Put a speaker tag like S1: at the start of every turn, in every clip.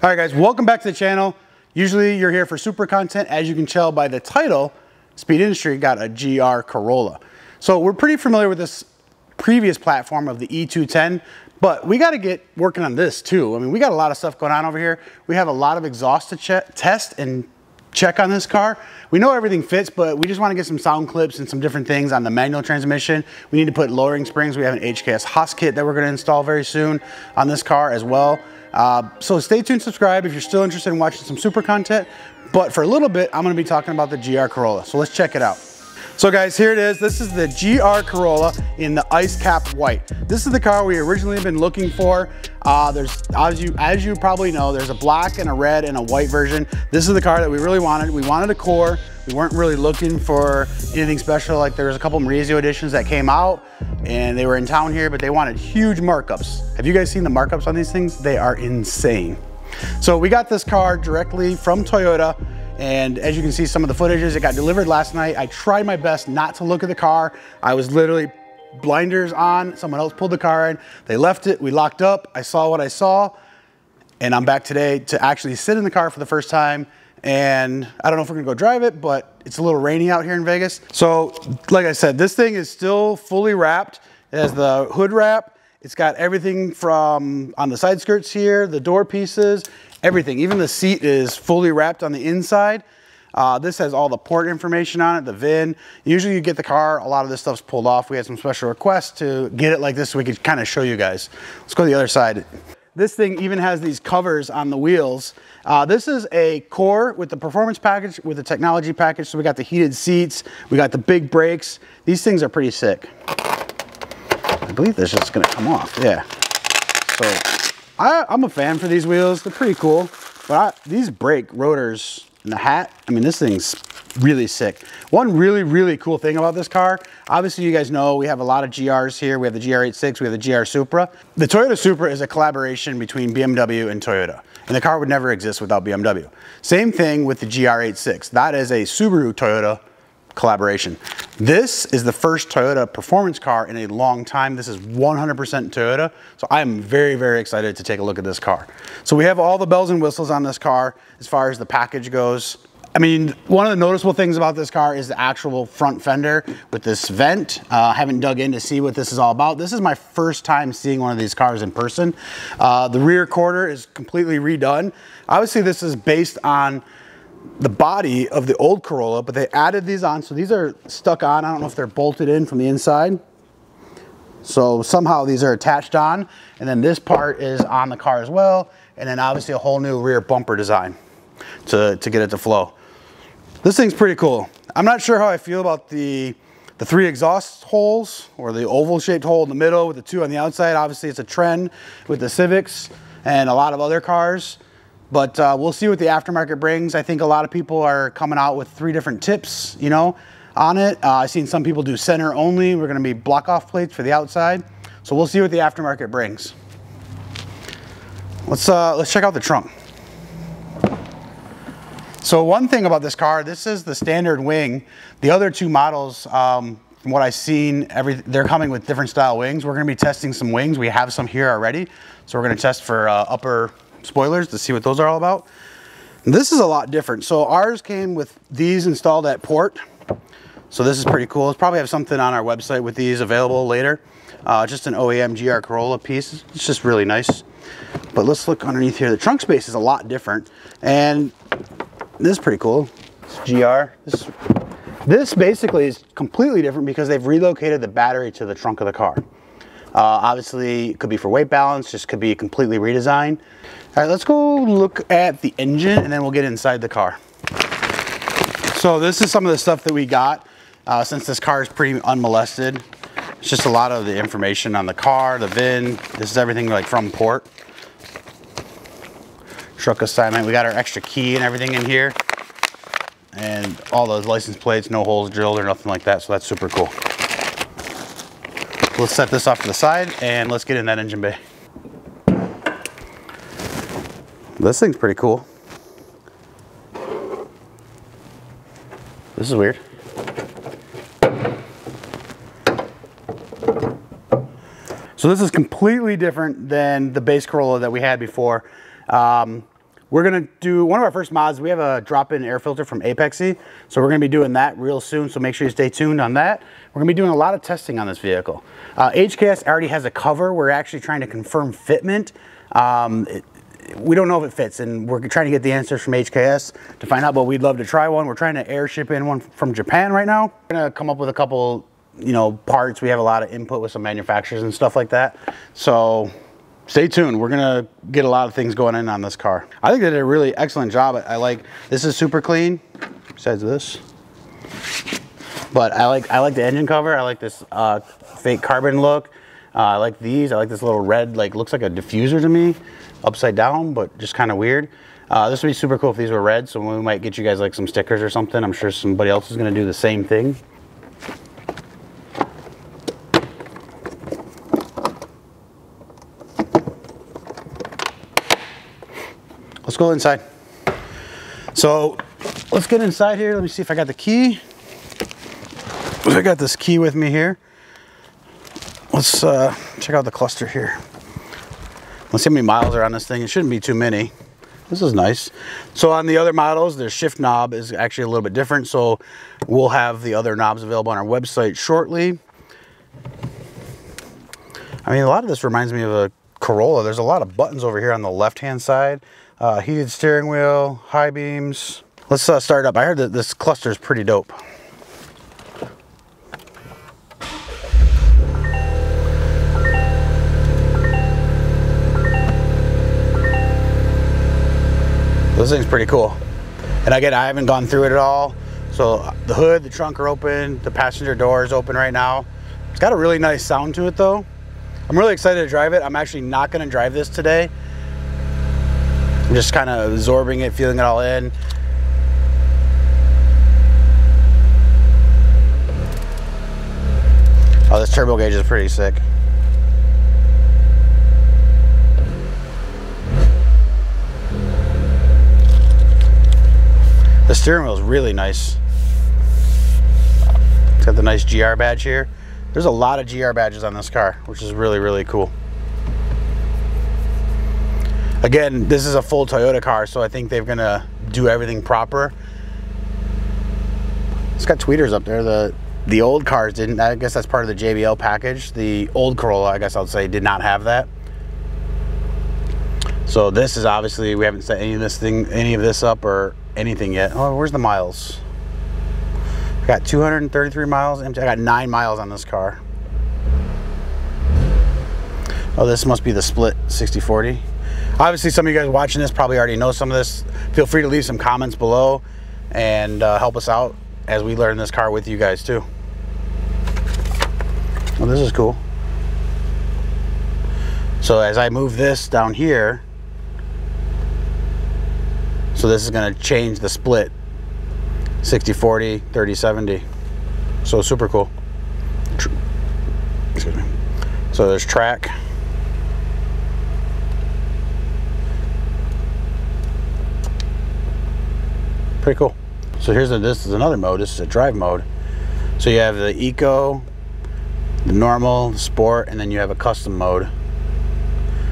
S1: All right, guys, welcome back to the channel. Usually you're here for super content. As you can tell by the title, Speed Industry got a GR Corolla. So we're pretty familiar with this previous platform of the E210, but we got to get working on this too. I mean, we got a lot of stuff going on over here. We have a lot of exhaust to test and check on this car. We know everything fits, but we just want to get some sound clips and some different things on the manual transmission. We need to put lowering springs. We have an HKS Haas kit that we're going to install very soon on this car as well. So stay tuned, subscribe if you're still interested in watching some super content. But for a little bit, I'm going to be talking about the GR Corolla. So let's check it out. So guys, here it is. This is the GR Corolla in the ice cap white. This is the car we originally been looking for. There's, as you probably know, there's a black and a red and a white version. This is the car that we really wanted. We wanted a core. We weren't really looking for anything special. Like there was a couple Maurizio editions that came out and they were in town here, but they wanted huge markups. Have you guys seen the markups on these things? They are insane. So we got this car directly from Toyota. And as you can see, some of the footages, it got delivered last night. I tried my best not to look at the car. I was literally blinders on. Someone else pulled the car in. They left it. We locked up. I saw what I saw. And I'm back today to actually sit in the car for the first time. And I don't know if we're gonna go drive it, but it's a little rainy out here in Vegas. So like I said, this thing is still fully wrapped. It has the hood wrap. It's got everything from on the side skirts here, the door pieces, everything. Even the seat is fully wrapped on the inside. This has all the port information on it, the VIN. Usually you get the car, a lot of this stuff's pulled off. We had some special requests to get it like this so we could kind of show you guys. Let's go to the other side. This thing even has these covers on the wheels. This is a core with the performance package, with the technology package. So we got the heated seats, we got the big brakes. These things are pretty sick. I believe this is just gonna come off, yeah. So I'm a fan for these wheels. They're pretty cool. But these brake rotors and the hat, I mean, this thing's really sick. One really cool thing about this car, obviously you guys know we have a lot of GRs here. We have the GR86, we have the GR Supra. The Toyota Supra is a collaboration between BMW and Toyota. And the car would never exist without BMW. Same thing with the GR86. That is a Subaru Toyota collaboration. This is the first Toyota performance car in a long time. This is 100% Toyota. So I am very excited to take a look at this car. So we have all the bells and whistles on this car as far as the package goes. I mean, one of the noticeable things about this car is the actual front fender with this vent. I haven't dug in to see what this is all about. This is my first time seeing one of these cars in person. The rear quarter is completely redone. Obviously this is based on the body of the old Corolla, but they added these on. So these are stuck on. I don't know if they're bolted in from the inside. So somehow these are attached on. And then this part is on the car as well. And then obviously a whole new rear bumper design to get it to flow. This thing's pretty cool. I'm not sure how I feel about the 3 exhaust holes or the oval shaped hole in the middle with the 2 on the outside. Obviously it's a trend with the Civics and a lot of other cars. But we'll see what the aftermarket brings. I think a lot of people are coming out with 3 different tips, you know, on it. I've seen some people do center only. We're gonna be block off plates for the outside. So we'll see what the aftermarket brings. Let's check out the trunk. So one thing about this car, this is the standard wing. The other 2 models, from what I've seen, they're coming with different style wings. We're gonna be testing some wings. We have some here already. So we're gonna test for upper spoilers to see what those are all about. And this is a lot different. So ours came with these installed at port. So this is pretty cool. We'll probably have something on our website with these available later. Just an OEM GR Corolla piece. It's just really nice. But let's look underneath here. The trunk space is a lot different. And this is pretty cool. It's GR. This basically is completely different because they've relocated the battery to the trunk of the car. Obviously, it could be for weight balance, just could be completely redesigned. All right, let's go look at the engine and then we'll get inside the car. So this is some of the stuff that we got since this car is pretty unmolested. It's just a lot of the information on the car, the VIN. This is everything like from port. Truck assignment. We got our extra key and everything in here. And all those license plates, no holes drilled or nothing like that. So that's super cool. Let's set this off to the side and let's get in that engine bay. This thing's pretty cool. This is weird. So this is completely different than the base Corolla that we had before. we're gonna do one of our first mods. We have a drop-in air filter from Apexy, so we're gonna be doing that real soon, so make sure you stay tuned on that. We're gonna be doing a lot of testing on this vehicle. HKS already has a cover. We're actually trying to confirm fitment. We don't know if it fits, and we're trying to get the answers from HKS to find out, but we'd love to try one. We're trying to air ship in one from Japan right now. We're gonna come up with a couple, you know, parts. We have a lot of input with some manufacturers and stuff like that. So stay tuned. We're gonna get a lot of things going in on this car. I think they did a really excellent job. I like, this is super clean, besides this. But I like the engine cover. I like this fake carbon look. I like these. I like this little red, like, looks like a diffuser to me, upside down, but just kind of weird. This would be super cool if these were red, so we might get you guys like some stickers or something. I'm sure somebody else is gonna do the same thing. Let's go inside. So let's get inside here. Let me see if I got the key. I got this key with me here. Let's check out the cluster here. Let's see how many miles are on this thing. It shouldn't be too many. This is nice. So on the other models, the shift knob is actually a little bit different. So we'll have the other knobs available on our website shortly. I mean, a lot of this reminds me of a Corolla. There's a lot of buttons over here on the left-hand side. Heated steering wheel, high beams. Let's start up. I heard that this cluster is pretty dope. This thing's pretty cool. And again, I haven't gone through it at all. So the hood, the trunk are open, the passenger door is open right now. It's got a really nice sound to it though. I'm really excited to drive it. I'm actually not gonna drive this today. I'm just kind of absorbing it, feeling it all in. Oh, this turbo gauge is pretty sick. The steering wheel is really nice. It's got the nice GR badge here. There's a lot of GR badges on this car, which is really, really cool. Again, this is a full Toyota car, so I think they're gonna do everything proper. It's got tweeters up there. The old cars didn't. I guess that's part of the JBL package. The old Corolla, I guess I would say, did not have that. So this is obviously, we haven't set any of this up or anything yet. Oh, where's the miles? I got 233 miles empty. I got 9 miles on this car. Oh, this must be the split 60/40. Obviously, some of you guys watching this probably already know some of this. Feel free to leave some comments below and help us out as we learn this car with you guys too. Well, this is cool. So as I move this down here, so this is going to change the split 60/40, 30/70. So super cool. Excuse me. So there's track. Pretty cool. So this is another mode. This is a drive mode. So you have the eco, the normal, the sport, and then you have a custom mode.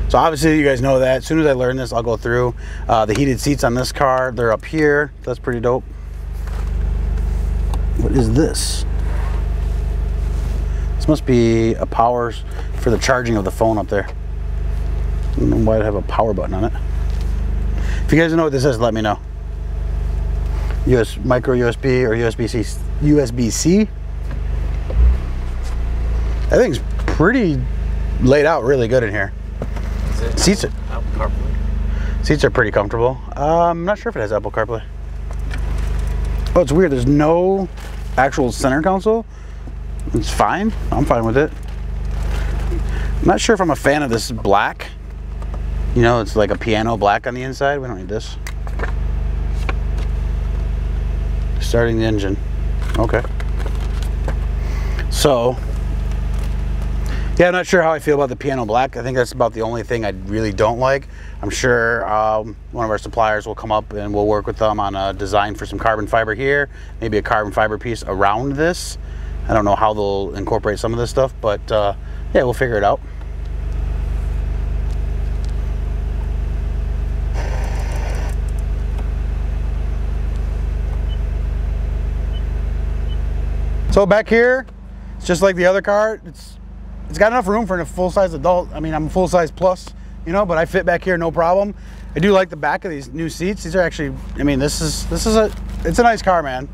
S1: So obviously you guys know that. As soon as I learn this, I'll go through. The heated seats on this car, they're up here. That's pretty dope. What is this? This must be a power for the charging of the phone up there. I don't know why it'd have a power button on it. If you guys know what this is, let me know. Micro USB or USB-C. That thing's pretty laid out really good in here. Seats are pretty comfortable. I'm not sure if it has Apple CarPlay. Oh, it's weird. There's no actual center console. It's fine. I'm fine with it. I'm not sure if I'm a fan of this black. You know, it's like a piano black on the inside. We don't need this. Starting the engine. Okay. So, yeah, I'm not sure how I feel about the piano black. I think that's about the only thing I really don't like. I'm sure one of our suppliers will come up and we'll work with them on a design for some carbon fiber here, maybe a carbon fiber piece around this. I don't know how they'll incorporate some of this stuff, but yeah, we'll figure it out. So back here, it's just like the other car. It's got enough room for a full-size adult. I mean, I'm a full-size plus, you know, but I fit back here no problem. I do like the back of these new seats. These are actually, I mean, it's a nice car, man.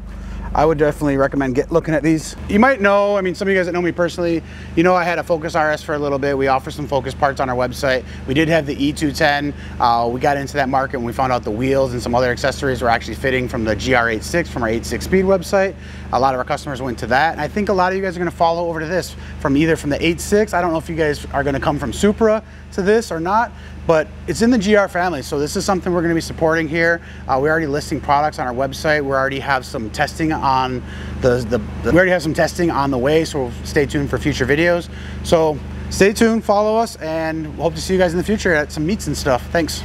S1: I would definitely recommend looking at these. You might know, I mean, some of you guys that know me personally, you know I had a Focus RS for a little bit. We offer some Focus parts on our website. We did have the E210. We got into that market when we found out the wheels and some other accessories were actually fitting from the GR86 from our 8.6 speed website. A lot of our customers went to that. And I think a lot of you guys are gonna follow over to this from either from the 8.6. I don't know if you guys are gonna come from Supra to this or not, but it's in the GR family, so this is something we're going to be supporting here. We're already listing products on our website. We already have some testing on we already have some testing on the way, so stay tuned for future videos. So stay tuned, follow us, and we'll hope to see you guys in the future at some meets and stuff. Thanks.